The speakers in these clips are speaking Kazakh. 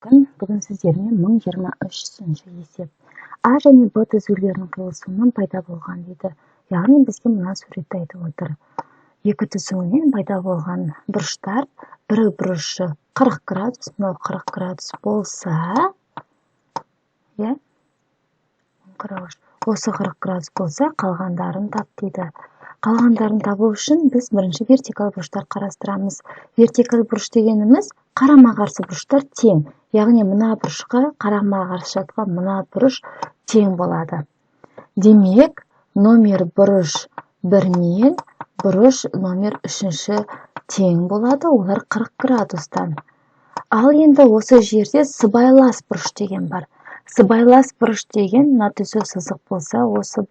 Бүгін сіздермен 1023-ші есеп А және Б түзулерінің қиылысуынан пайда болған дейді. Яғни бізге мына суретті айтып отыр. Екі түзуінен пайда болған бұрыштар, бірі бұрышы 40 градус, мынау 40 градус болса, осы 40 градус болса, қалғандарын тап дейді. Қалғандарын табу үшін біз бірінші вертикаль бұрыштар қарастырамыз. Вертикаль бұрыш дегеніміз қарама-қарсы бұрыштар тең. Яғни мына бұрышқа қарама-қарсы жатқан мына бұрыш тең болады. Демек, номер бұрыш 1-нен бұрыш номер 3-ші тең болады, олар 40 градустан. Ал енді осы жерде сыбайлас бұрыш деген бар. Сыбайлас бұрыш деген мына түзу сызық болса, осы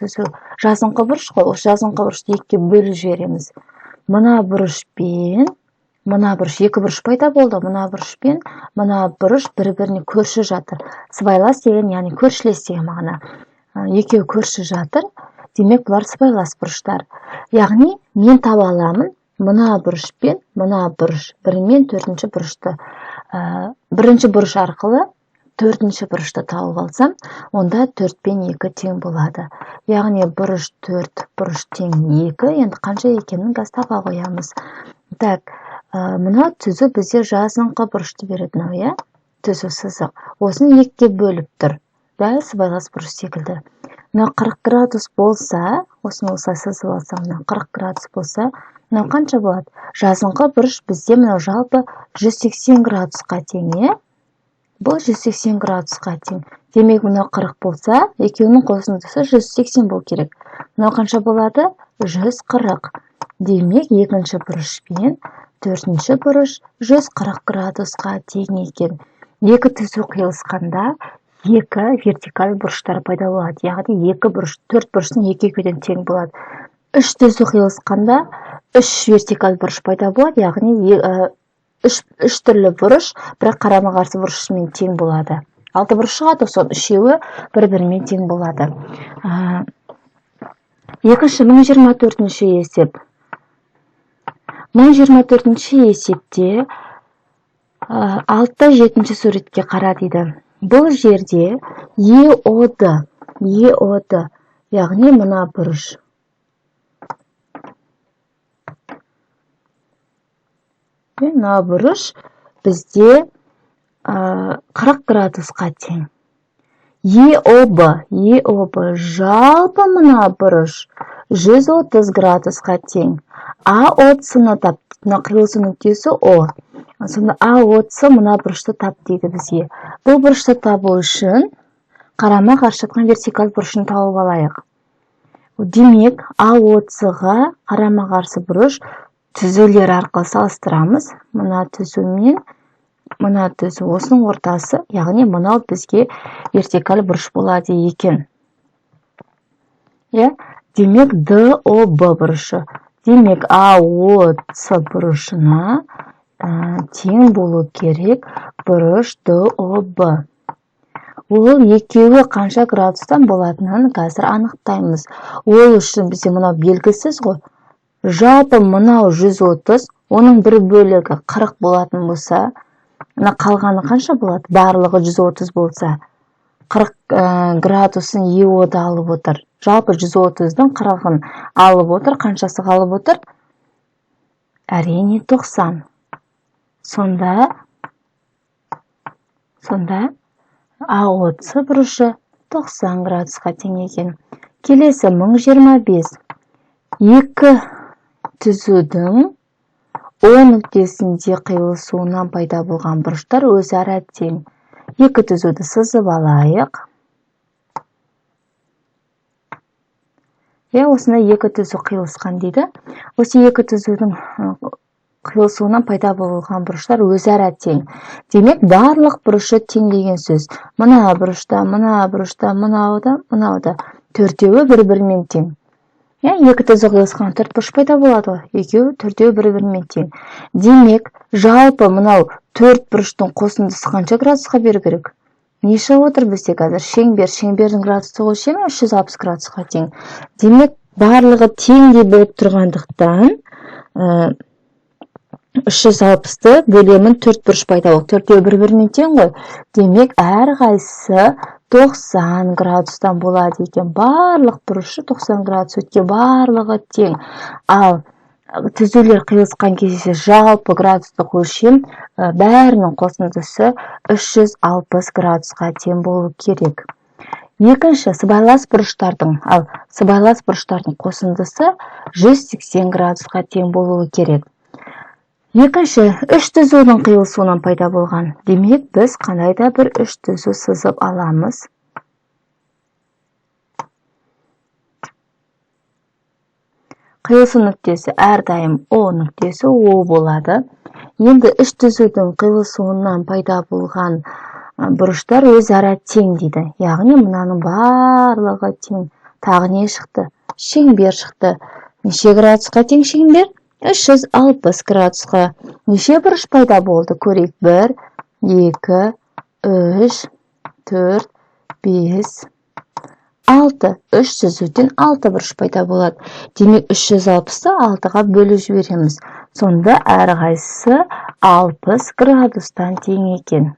түзу жазыңқы бұрыш қой, осы жазыңқы бұрышты екіге бөліп жібереміз. Мына бұрышпен, мына бұрыш, екі бұрыш пайда болды, мына бұрышпен, мына бұрыш бір-біріне көрші жатыр. Сыбайлас деген, яғни көршілес деген мағына. Екеуі көрші жатыр, демек бұлар сыбайлас бұрыштар. Яғни мен таба аламын мына бұрышпен, мына бұрыш, бірімен төртінші бұрышты. Бірінші бұрыш арқылы төртінші бұрышты тауып алсам, онда 4 пен 2 тең болады. Яғни бұрыш 4, бұрыш тең 2, енді қанша екенін қазір таба қоямыз. Так, мынау түзу бізде жазыңқы бұрышты береді, мынау, түзу сызық. Осыны екіге бөліп тұр. Дәл сыбайлас бұрыш секілді. Мынау 40 градус болса, осыны осылай сызып алсам, мынау 40 градус болса, мынау қанша болады? Жазыңқы бұрыш бізде мынау жалпы 180 градусқа тең, Бұл 180 градусқа тең. Демек, мынау 40 болса, екеуінің қосындысы 180 бол керек. Мынау қанша болады? 140. Демек, екінші бұрыш пен төртінші бұрыш 140 градусқа тең екен. Екі түзу қиылысқанда екі вертикаль бұрыштар пайда болады. Яғни екі бұрыш, төрт бұрыштың екеуден тең болады. Үш түзу қиылысқанда үш вертикаль бұрыш пайда болады. Яғни үш түрлі бұрыш, бірақ қарама-қарсы бұрышымен тең болады. 6 бұрыш шығады, соның үшеуі бір-бірімен тең болады. Екінші 1024-ші есеп. 1024-ші есепте 6-7 суретке қара дейді. Бұл жерде EOD, яғни мына бұрыш. Мына бұрыш бізде 40 градусқа тең. EOB, жалпы мына бұрыш 130 градусқа тең. AOC-ны тап, мына қиылысу нүктесі О. Сонда AOC мына бұрышты тап дейді бізге. Бұл бұрышты табу үшін қарама-қарсы жатқан вертикаль бұрышын тауып алайық. Демек, AOC-ға қарама-қарсы бұрыш түзулер арқылы салыстырамыз. Мына түзу мен мына түзу, осының ортасы, яғни мынау бізге вертикаль бұрыш болады екен. Демек, DOB бұрышы. Демек, AOC бұрышына тең болу керек бұрыш DOB. Ол екеуі қанша градустан болатынын қазір анықтаймыз. Ол үшін бізде мынау белгісіз ғой. Жалпы мынау 130, оның бір бөлігі 40 болатын болса, қалғаны қанша болады? Барлығы 130 болса, 40 градусын EOD алып отыр. Жалпы 130-дың 40-ын алып отыр. Қаншасы қалып отыр? Әрине 90. Сонда AOC бұрышы 90 градусқа тең екен. Келесі 1025. Екі түзудің О нүктесінде қиылысуынан пайда болған бұрыштар өзара тең. Екі түзуді сызып алайық. Осында екі түзу қиылысқан дейді. Осы екі түзудің қиылысуынан пайда болған бұрыштар өзара тең. Демек, барлық бұрышы тең деген сөз. Мына бұрышта, мынауда. Төртеуі бір-бірімен тең. Екі түзу қиылысқан төрт бұрыш пайда болады. Екеуі төртеуі бір-бірімен тең. Демек, жалпы мынау төрт бұрыштың қосындысы қанша градусқа беру керек? Не шығып отыр бізде қазір? Шеңбердің градусы өлшемі 360 градусқа тең. Демек, барлығы теңдей болып тұрғандықтан 360-ты бөлемін 4 бұрыш пайда болды. 4-еу бір-бірімен тең ғой. Демек, әрқайсысы 90 градустан болады екен. Барлық бұрышы 90 градус өткен, барлығы тең. Ал түзулер қиылысқан кезде жалпы градустық өлшем бәрінің қосындысы 360 градусқа тең болу керек. Екінші, сыбайлас бұрыштардың қосындысы 180 градусқа тең болуы керек. Екінші, үш түзудің қиылысуынан пайда болған. Демек, біз қандай да бір үш түзу сызып аламыз. Қиылысу нүктесі әрдайым О нүктесі О болады. Енді үш түзудің қиылысуынан пайда болған бұрыштар өзара тең дейді. Яғни, мынаның барлығы тең. Тағы не шықты? Шеңбер шықты. Неше градусқа тең шеңбер? 360 градусқа. Неше бұрыш пайда болды? Көрейік. 1, 2, 3, 4, 5, 6. 3 түзуден 6 бұрыш пайда болады. Демек, 360-ты 6-ға бөліп жібереміз. Сонда әрқайсысы 60 градустан тең екен.